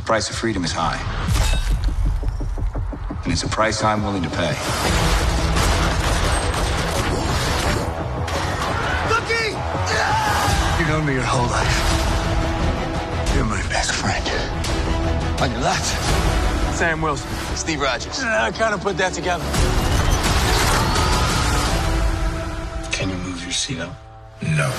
price of freedom is high. And it's a price I'm willing to pay. Lucky! You've known me your whole life. You're my best friend. On your left, Sam Wilson. Steve Rogers. I kind of put that together. Can you move your seat up? No.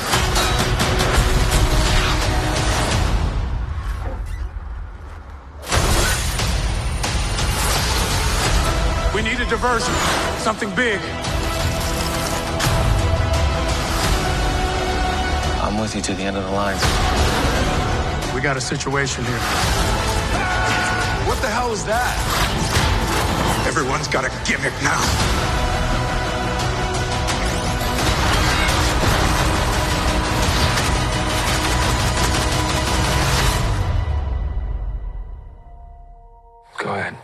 We need a diversion. Something big. I'm with you to the end of the line. We got a situation here. What the hell is that? Everyone's got a gimmick now. Go ahead.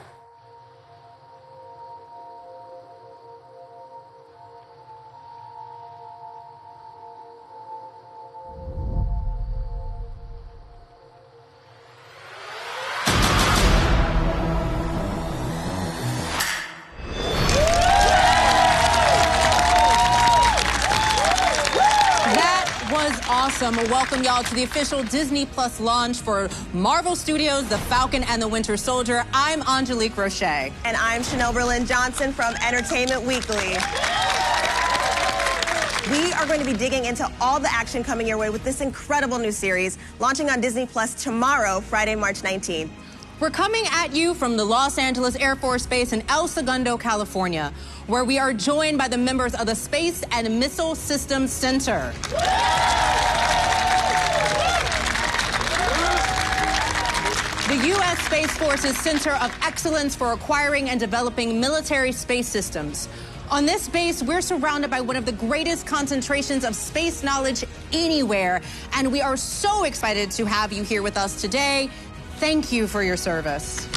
Awesome. Welcome y'all to the official Disney Plus launch for Marvel Studios' The Falcon and the Winter Soldier. I'm Angelique Roche. And I'm Chanel Berlin-Johnson from Entertainment Weekly. We are going to be digging into all the action coming your way with this incredible new series, launching on Disney Plus tomorrow, Friday, March 19th. We're coming at you from the Los Angeles Air Force Base in El Segundo, California, where we are joined by the members of the Space and Missile Systems Center. The U.S. Space Force's Center of Excellence for Acquiring and Developing Military Space Systems. On this base, we're surrounded by one of the greatest concentrations of space knowledge anywhere, and we are so excited to have you here with us today. Thank you for your service.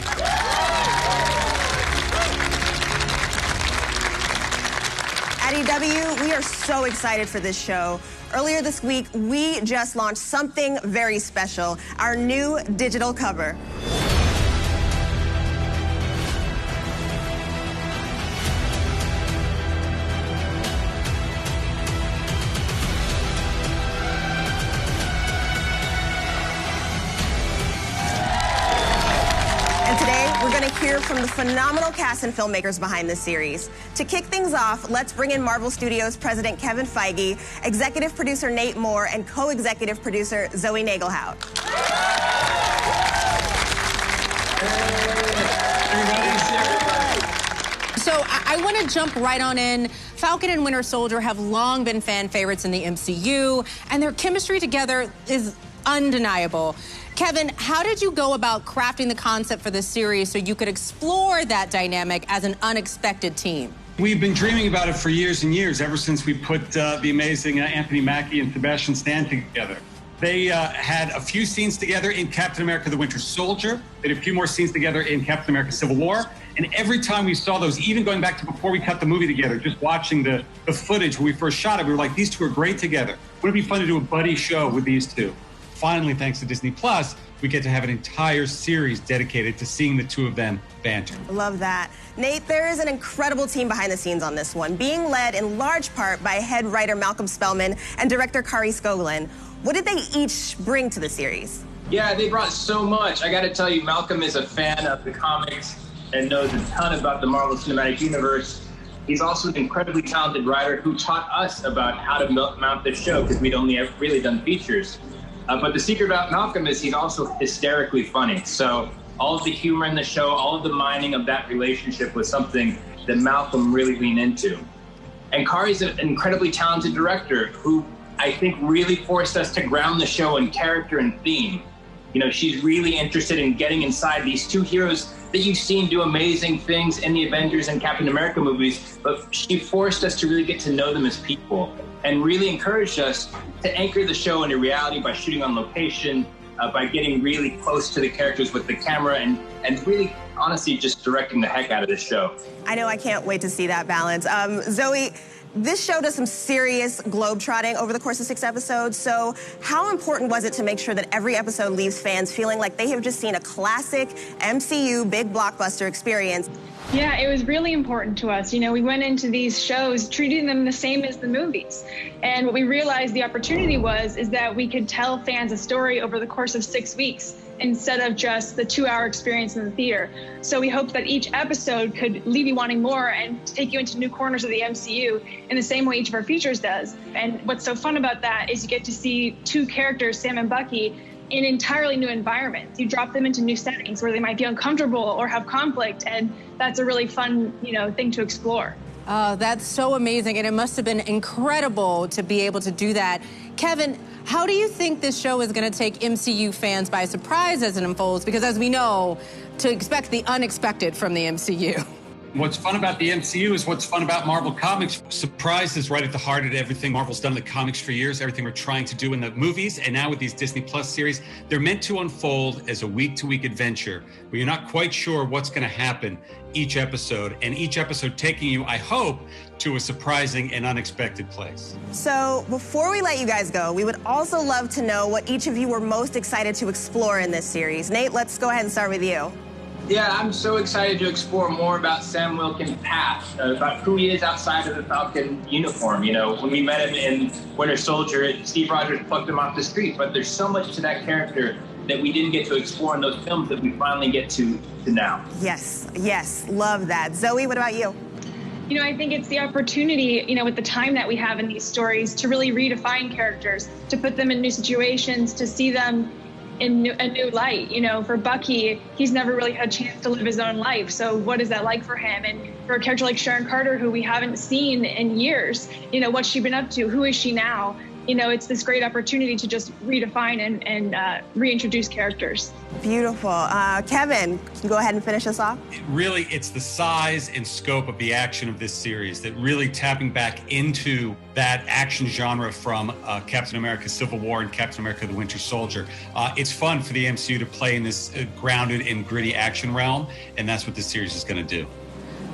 At EW, we are so excited for this show. Earlier this week, we just launched something very special, our new digital cover. Hear from the phenomenal cast and filmmakers behind this series. To kick things off, let's bring in Marvel Studios President Kevin Feige, executive producer Nate Moore, and co-executive producer Zoe Nagelhout. So I want to jump right on in. Falcon and Winter Soldier have long been fan favorites in the MCU, and their chemistry together is undeniable. Kevin, how did you go about crafting the concept for this series so you could explore that dynamic as an unexpected team? We've been dreaming about it for years and years, ever since we put the amazing Anthony Mackie and Sebastian Stan together. They had a few scenes together in Captain America: The Winter Soldier. They had a few more scenes together in Captain America: Civil War. And every time we saw those, even going back to before we cut the movie together, just watching the footage when we first shot it, we were like, these two are great together. Wouldn't it be fun to do a buddy show with these two? Finally, thanks to Disney Plus, we get to have an entire series dedicated to seeing the two of them banter. Love that. Nate, there is an incredible team behind the scenes on this one, being led in large part by head writer Malcolm Spellman and director Kari Skogland. What did they each bring to the series? Yeah, they brought so much. I got to tell you, Malcolm is a fan of the comics and knows a ton about the Marvel Cinematic Universe. He's also an incredibly talented writer who taught us about how to mount this show, because we'd only ever really done features. But the secret about Malcolm is he's also hysterically funny. So all of the humor in the show, all of the mining of that relationship was something that Malcolm really leaned into. And Kari's an incredibly talented director who I think really forced us to ground the show in character and theme. You know, she's really interested in getting inside these two heroes that you've seen do amazing things in the Avengers and Captain America movies, but she forced us to really get to know them as people and really encouraged us to anchor the show into reality by shooting on location, by getting really close to the characters with the camera and really, honestly, just directing the heck out of this show. I know, I can't wait to see that balance. Zoe, This show does some serious globetrotting over the course of 6 episodes, so how important was it to make sure that every episode leaves fans feeling like they have just seen a classic MCU big blockbuster experience? Yeah, it was really important to us. You know, we went into these shows treating them the same as the movies. And what we realized the opportunity is that we could tell fans a story over the course of 6 weeks instead of just the 2-hour experience in the theater. So we hope that each episode could leave you wanting more and take you into new corners of the MCU in the same way each of our features does. And what's so fun about that is you get to see 2 characters, Sam and Bucky, in entirely new environments. You drop them into new settings where they might be uncomfortable or have conflict, and that's a really fun, thing to explore. Oh, that's so amazing, and it must have been incredible to be able to do that. Kevin, how do you think this show is going to take MCU fans by surprise as it unfolds? Because as we know, to expect the unexpected from the MCU. What's fun about the MCU is what's fun about Marvel Comics. Surprise is right at the heart of everything Marvel's done in the comics for years, everything we're trying to do in the movies, and now with these Disney Plus series, they're meant to unfold as a week-to-week adventure where you're not quite sure what's going to happen each episode, and each episode taking you, I hope, to a surprising and unexpected place. So before we let you guys go, we would also love to know what each of you were most excited to explore in this series. Nate, let's go ahead and start with you. Yeah, I'm so excited to explore more about Sam Wilkins' past, about who he is outside of the Falcon uniform. You know, when we met him in Winter Soldier, Steve Rogers plucked him off the street, but there's so much to that character that we didn't get to explore in those films that we finally get to now. Yes, love that. Zoe, what about you? I think it's the opportunity, with the time that we have in these stories to really redefine characters, to put them in new situations, to see them in a new light. For Bucky, he's never really had a chance to live his own life. So what is that like for him? And for a character like Sharon Carter, who we haven't seen in years, what's she been up to? Who is she now? It's this great opportunity to just redefine and reintroduce characters. Beautiful. Kevin, can you go ahead and finish us off? It's the size and scope of the action of this series that really tapping back into that action genre from Captain America Civil War and Captain America the Winter Soldier. It's fun for the MCU to play in this grounded and gritty action realm, and that's what this series is going to do.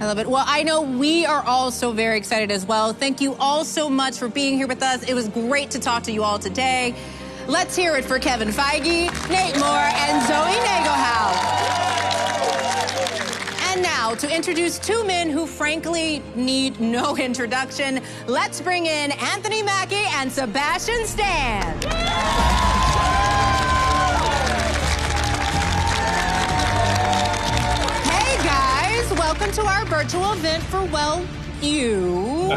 I love it. Well, I know we are all so very excited as well. Thank you all so much for being here with us. It was great to talk to you all today. Let's hear it for Kevin Feige, Nate Moore, and Zoe Nagelhout. And now, to introduce 2 men who frankly need no introduction, let's bring in Anthony Mackie and Sebastian Stan. Welcome to our virtual event for, you.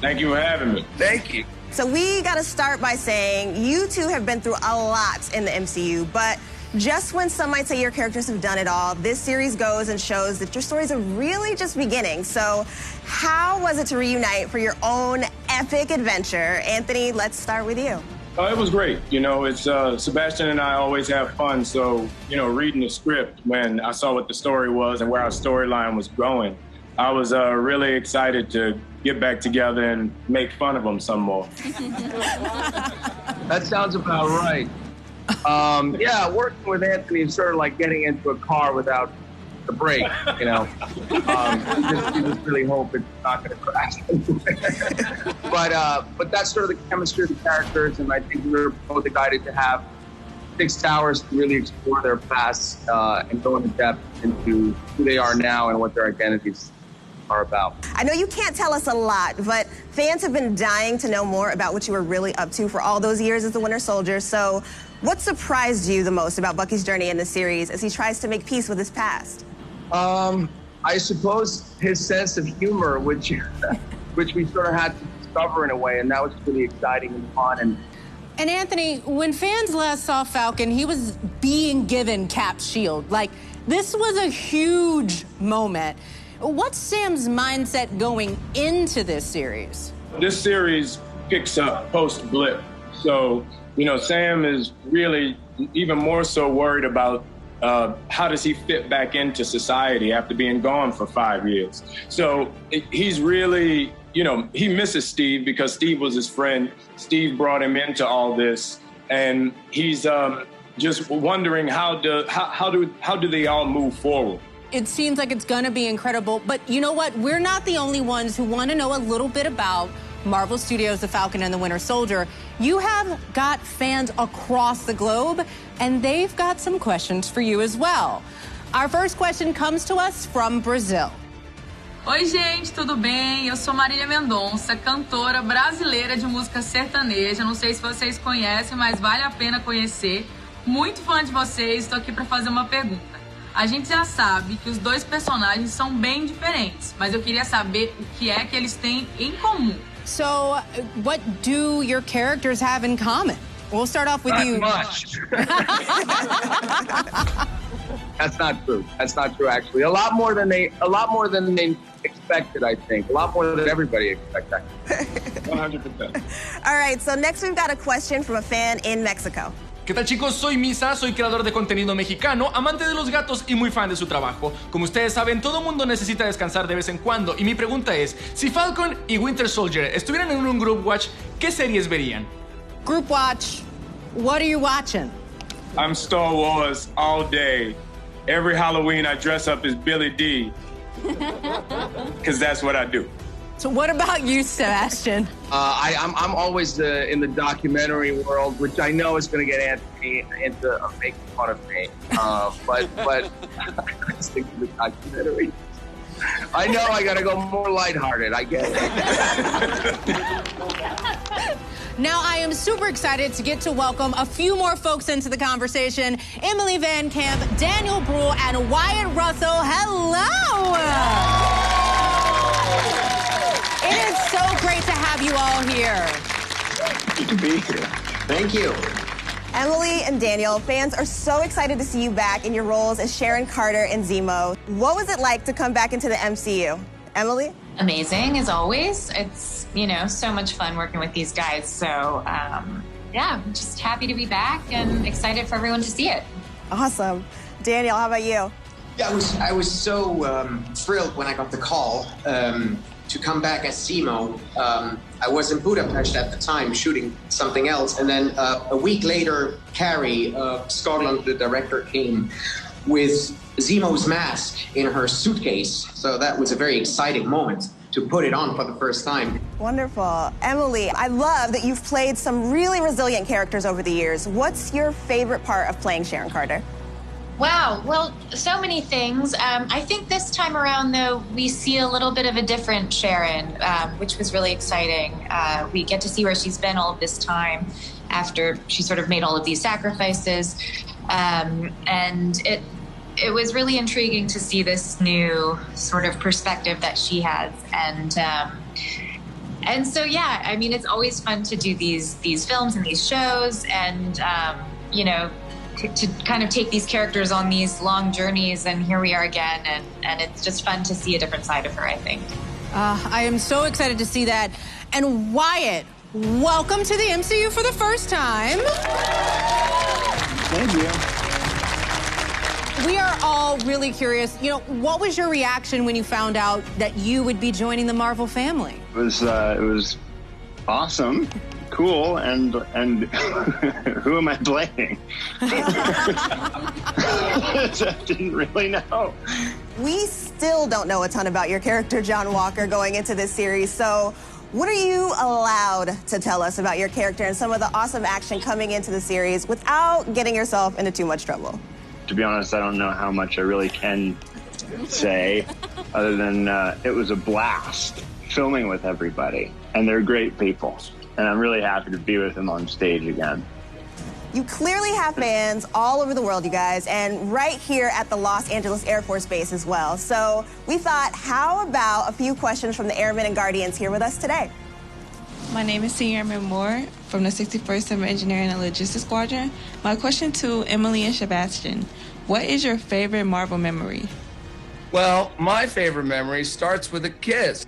Thank you for having me. Thank you. So we got to start by saying you two have been through a lot in the MCU, but just when some might say your characters have done it all, this series goes and shows that your stories are really just beginning. So how was it to reunite for your own epic adventure? Anthony, let's start with you. It was great. It's Sebastian and I always have fun. So, reading the script when I saw what the story was and where our storyline was going, I was really excited to get back together and make fun of them some more. That sounds about right. Working with Anthony is sort of like getting into a car without the brake, you just really hope it's not going to crash. But that's sort of the chemistry of the characters, and I think we were both excited to have 6 hours to really explore their past and go into depth into who they are now and what their identities are about. I know you can't tell us a lot, but fans have been dying to know more about what you were really up to for all those years as the Winter Soldier. So what surprised you the most about Bucky's journey in the series as he tries to make peace with his past? I suppose his sense of humor, which we sort of had to discover in a way, and that was really exciting and fun. And Anthony, when fans last saw Falcon, he was being given Cap's shield. This was a huge moment. What's Sam's mindset going into this series? This series picks up post-blip. So, Sam is really even more so worried about how does he fit back into society after being gone for 5 years. So he's really, he misses Steve because Steve was his friend. Steve brought him into all this, and he's just wondering how do they all move forward. It seems like it's going to be incredible. But you know what? We're not the only ones who want to know a little bit about Marvel Studios' The Falcon and the Winter Soldier. You have got fans across the globe, and they've got some questions for you as well. Our first question comes to us from Brazil. Oi, gente, tudo bem? Eu sou Marília Mendonça, cantora brasileira de música sertaneja. Não sei se vocês conhecem, mas vale a pena conhecer. Muito fã de vocês, estou aqui para fazer uma pergunta. A gente já sabe que os dois personagens são bem diferentes, mas eu queria saber o que é que eles têm em comum. So, what do your characters have in common? We'll start off with you. Not much. That's not true. That's not true, actually. A lot more than they expected, I think. A lot more than everybody expected. 100%. All right, so next we've got a question from a fan in Mexico. ¿Qué tal, chicos? Soy Misa, soy creador de contenido mexicano, amante de los gatos y muy fan de su trabajo. Como ustedes saben, todo mundo necesita descansar de vez en cuando y mi pregunta es, si Falcon y Winter Soldier estuvieran en un group watch, ¿qué series verían? Group watch, what are you watching? I'm Star Wars all day. Every Halloween I dress up as Billy D. Because that's what I do. So what about you, Sebastian? I'm always in the documentary world, which I know is going to get Anthony into making fun of me. But I stick to the documentary. I know I got to go more lighthearted. I get it. Now, I am super excited to get to welcome a few more folks into the conversation. Emily Van Camp, Daniel Bruhl, and Wyatt Russell. Hello! It is so great to have you all here. Good to be here. Thank you. Emily and Daniel, fans are so excited to see you back in your roles as Sharon Carter and Zemo. What was it like to come back into the MCU? Emily? Amazing, as always. It's, so much fun working with these guys. So, yeah, I'm just happy to be back and excited for everyone to see it. Awesome. Daniel, how about you? Yeah, I was so thrilled when I got the call to come back as Zemo. I was in Budapest at the time shooting something else, and then a week later, Carrie Scotland, the director, came with Zemo's mask in her suitcase. So that was a very exciting moment to put it on for the first time. Wonderful. Emily, I love that you've played some really resilient characters over the years. What's your favorite part of playing Sharon Carter? Wow, well, so many things. I think this time around, though, we see a little bit of a different Sharon, which was really exciting. We get to see where she's been all of this time after she sort of made all of these sacrifices. And it was really intriguing to see this new sort of perspective that she has. And so, yeah, I mean, it's always fun to do these films and these shows and, to kind of take these characters on these long journeys, and here we are again, and it's just fun to see a different side of her, I think. I am so excited to see that. And Wyatt, welcome to the MCU for the first time. Thank you. We are all really curious. What was your reaction when you found out that you would be joining the Marvel family? It was awesome. Cool, and who am I playing? I didn't really know. We still don't know a ton about your character, John Walker, going into this series. So what are you allowed to tell us about your character and some of the awesome action coming into the series without getting yourself into too much trouble? To be honest, I don't know how much I really can say, other than it was a blast filming with everybody, and they're great people. And I'm really happy to be with him on stage again. You clearly have fans all over the world, you guys, and right here at the Los Angeles Air Force Base as well. So we thought, how about a few questions from the Airmen and Guardians here with us today? My name is Senior Airman Moore from the 61st Civil Engineering and Logistics Squadron. My question to Emily and Sebastian, what is your favorite Marvel memory? Well, my favorite memory starts with a kiss.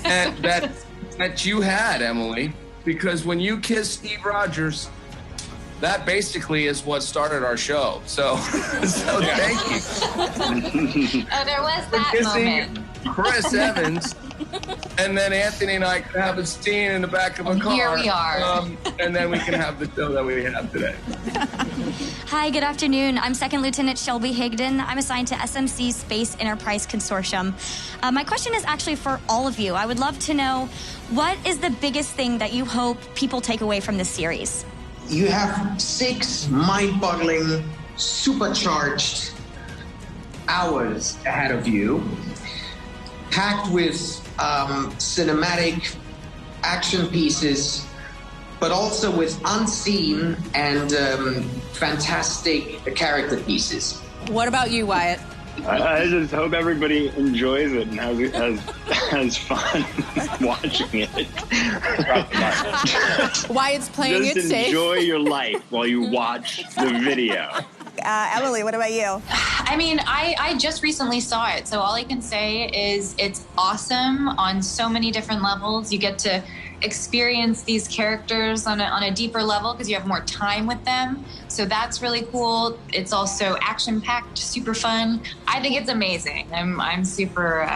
And that you had, Emily, because when you kissed Steve Rogers, that basically is what started our show. So thank you. Oh, there was that moment. Chris Evans and then Anthony and I can have a scene in the back of a car. Here we are. And then we can have the show that we have today. Hi, good afternoon. I'm Second Lieutenant Shelby Higdon. I'm assigned to SMC's Space Enterprise Consortium. My question is actually for all of you. I would love to know, what is the biggest thing that you hope people take away from this series? You have 6 mind-boggling, supercharged hours ahead of you, packed with cinematic action pieces, but also with unseen and fantastic character pieces. What about you, Wyatt? I just hope everybody enjoys it and has fun watching it. Wyatt's playing it Just safe. enjoy your life while you watch the video. Emily, what about you? I mean, I just recently saw it, so all I can say is it's awesome on so many different levels. You get to experience these characters on a deeper level because you have more time with them. So that's really cool. It's also action-packed, super fun. I think it's amazing. I'm super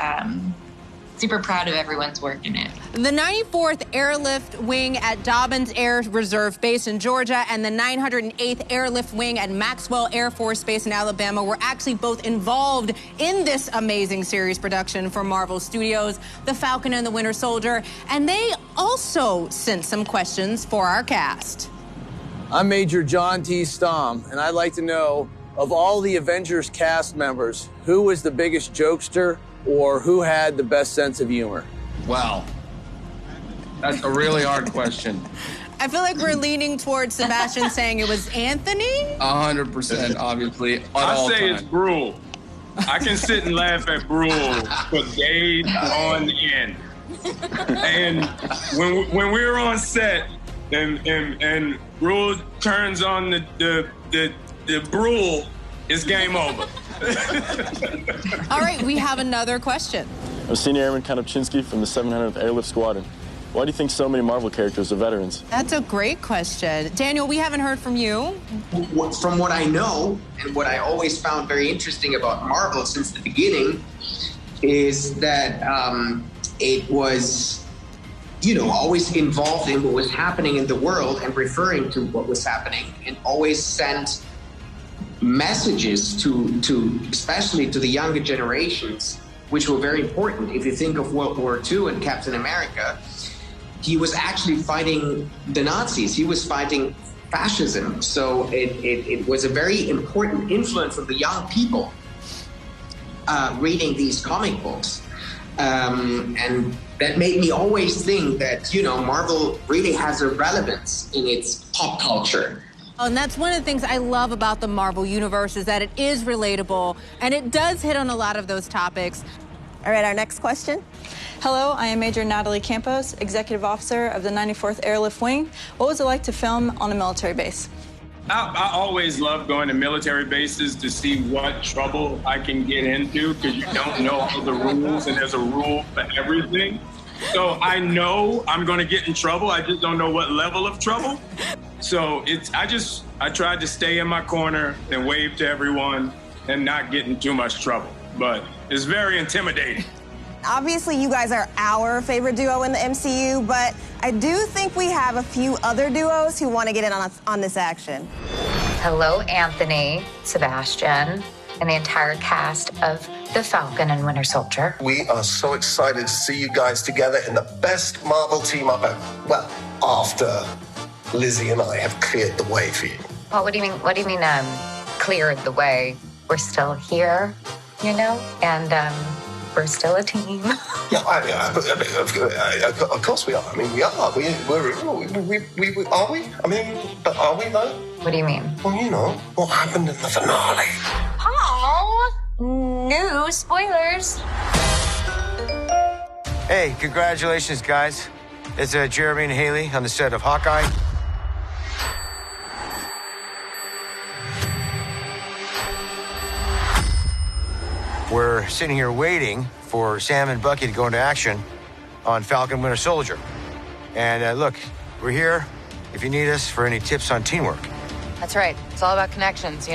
proud of everyone's work in it. The 94th Airlift Wing at Dobbins Air Reserve Base in Georgia and the 908th Airlift Wing at Maxwell Air Force Base in Alabama were actually both involved in this amazing series production for Marvel Studios, The Falcon and the Winter Soldier, and they also sent some questions for our cast. I'm Major John T. Stom, and I'd like to know, of all the Avengers cast members, who was the biggest jokester or who had the best sense of humor? Wow. That's a really hard question. I feel like we're leaning towards Sebastian saying it was Anthony. 100%, obviously. I say it's Brule. I can sit and laugh at Brule for days on end. And when we're on set and Brule turns on the Brule, it's game over. All right, we have another question. I'm Senior Airman Konopchinsky from the 700th Airlift Squadron. Why do you think so many Marvel characters are veterans? That's a great question. Daniel, we haven't heard from you. From what I know, and what I always found very interesting about Marvel since the beginning, is that it was, always involved in what was happening in the world and referring to what was happening, and always sent messages to especially to the younger generations, which were very important. If you think of World War II and Captain America, he was actually fighting the Nazis. He was fighting fascism. So it was a very important influence of the young people reading these comic books. And that made me always think that, Marvel really has a relevance in its pop culture. And that's one of the things I love about the Marvel Universe, is that it is relatable, and it does hit on a lot of those topics. All right, our next question. Hello, I am Major Natalie Campos, Executive Officer of the 94th Airlift Wing. What was it like to film on a military base? I always love going to military bases to see what trouble I can get into, because you don't know all the rules, and there's a rule for everything. So I know I'm going to get in trouble. I just don't know what level of trouble. So I tried to stay in my corner and wave to everyone and not get in too much trouble. But it's very intimidating. Obviously, you guys are our favorite duo in the MCU, but I do think we have a few other duos who want to get in on this action. Hello, Anthony, Sebastian, and the entire cast of The Falcon and Winter Soldier. We are so excited to see you guys together in the best Marvel team up after Lizzie and I have cleared the way for you. Well, what do you mean, cleared the way? We're still here, and we're still a team. Yeah, of course we are. I mean, we are. Are we? I mean, but are we though? What do you mean? Well, what happened in the finale. Oh, no spoilers. Hey, congratulations, guys. It's Jeremy and Haley on the set of Hawkeye. We're sitting here waiting for Sam and Bucky to go into action on Falcon Winter Soldier. And look, we're here if you need us for any tips on teamwork. That's right. It's all about connections,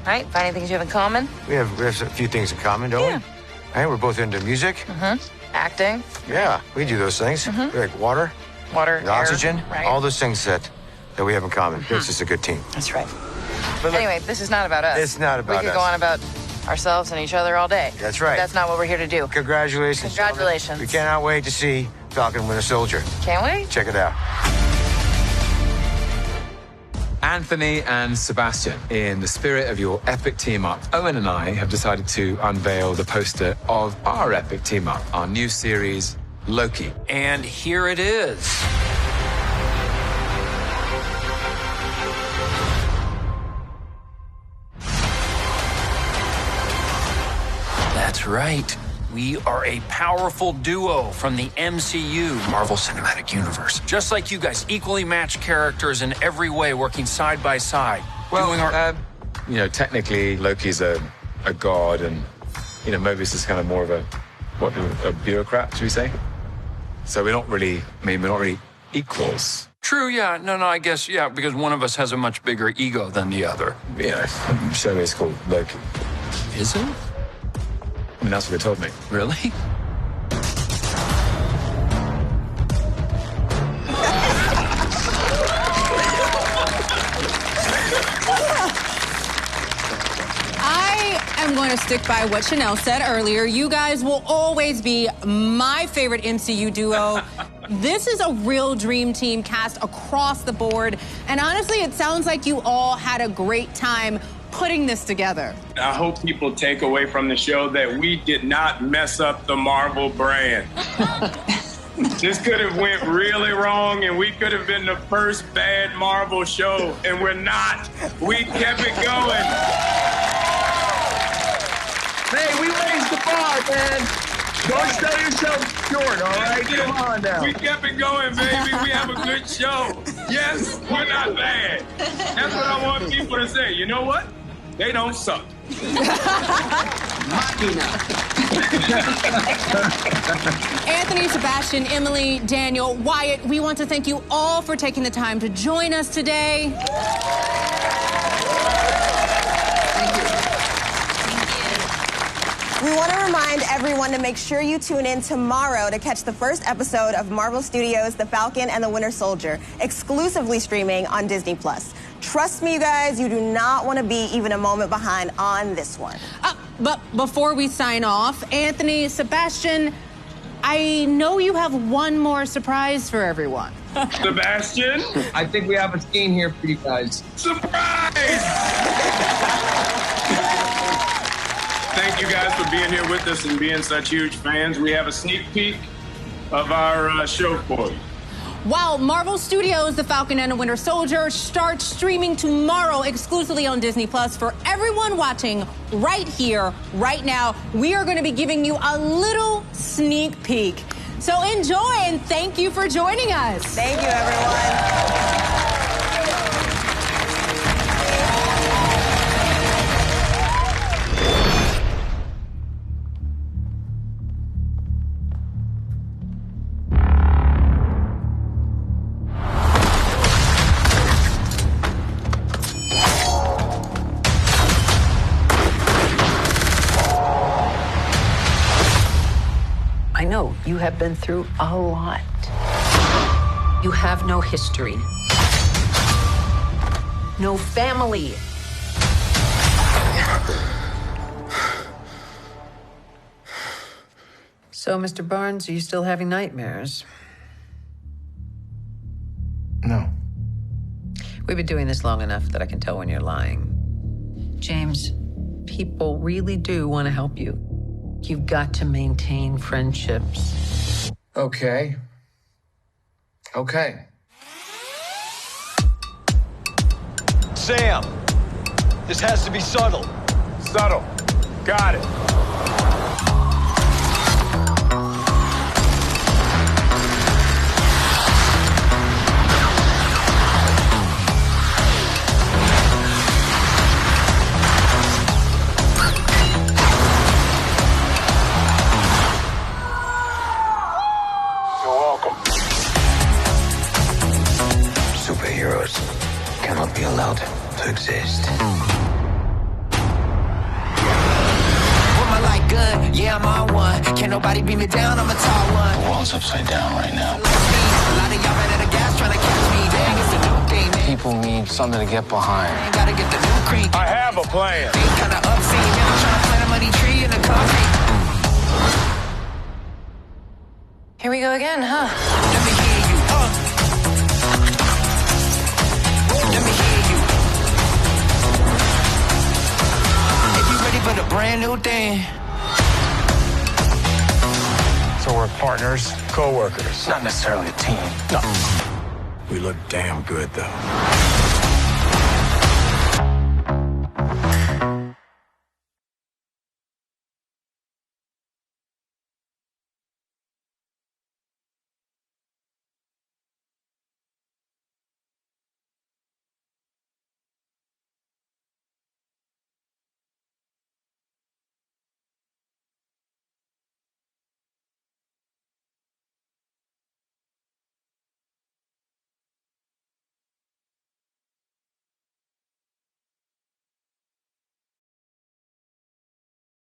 Right? Finding things you have in common. We have a few things in common, don't we? Right? We're both into music. Acting? Yeah, we do those things. Like water, Water, oxygen, air, right. all those things that we have in common. Makes us a good team. That's right. But look, Anyway, this is not about us. It's not about We could us. go on about ourselves and each other all day. That's right. But that's not what we're here to do. Congratulations. Congratulations. gentlemen. We cannot wait to see Falcon Winter Soldier. Can't we? Check it out. Anthony and Sebastian, in the spirit of your epic team-up, Owen and I have decided to unveil the poster of our epic team-up, our new series, Loki. And here it is. That's right. We are a powerful duo from the MCU, Marvel Cinematic Universe. Just like you guys, equally matched characters in every way, working side by side. Well, technically, Loki's a god, and, Mobius is kind of more of a bureaucrat, should we say? So we're not really equals. True, yeah. No, I guess, yeah, because one of us has a much bigger ego than the other. Show me it's called Loki. Is it? I mean, that's what they told me. Really? I'm going to stick by what Chanel said earlier. You guys will always be my favorite MCU duo. This is a real dream team cast across the board. And honestly, it sounds like you all had a great time putting this together. I hope people take away from the show that we did not mess up the Marvel brand. This could have went really wrong, and we could have been the first bad Marvel show, and we're not. We kept it going. Hey, we raised the bar, man. Don't sell yourself short, all right? Come on now. We kept it going, baby. We have a good show. Yes, we're not bad. That's what I want people to say. You know what? They don't suck. Anthony, Sebastian, Emily, Daniel, Wyatt, we want to thank you all for taking the time to join us today. We want to remind everyone to make sure you tune in tomorrow to catch the first episode of Marvel Studios' The Falcon and the Winter Soldier, exclusively streaming on Disney+. Trust me, you guys, you do not want to be even a moment behind on this one. But before we sign off, Anthony, Sebastian, I know you have one more surprise for everyone. Sebastian? I think we have a scene here for you guys. Surprise! Thank you guys for being here with us and being such huge fans. We have a sneak peek of our show for you. Wow, Marvel Studios' The Falcon and the Winter Soldier starts streaming tomorrow exclusively on Disney+. For everyone watching right here, right now, we are going to be giving you a little sneak peek. So enjoy, and thank you for joining us. Thank you, everyone. I know you have been through a lot. You have no history, no family. So, Mr. Barnes, are you still having nightmares? No. We've been doing this long enough that I can tell when you're lying. James, people really do want to help you. You've got to maintain friendships. Okay. Sam, this has to be subtle. Subtle. Got it. Superheroes cannot be allowed to exist. Put my light good, yeah, I'm on one. Can't nobody beat me down, I'm a tall one. The world's upside down right now. A lot of y'all ran out of gas trying to catch me. Dang, it's a new thing, man. People need something to get behind. Gotta get the new cream. I have a plan. Kinda upseen, man, I'm trying to plant a money tree in the concrete. Here we go again, huh? Let me hear you, Let me hear you. If you ready for the brand new thing. So we're partners, co-workers, not necessarily a team. No. We look damn good, though.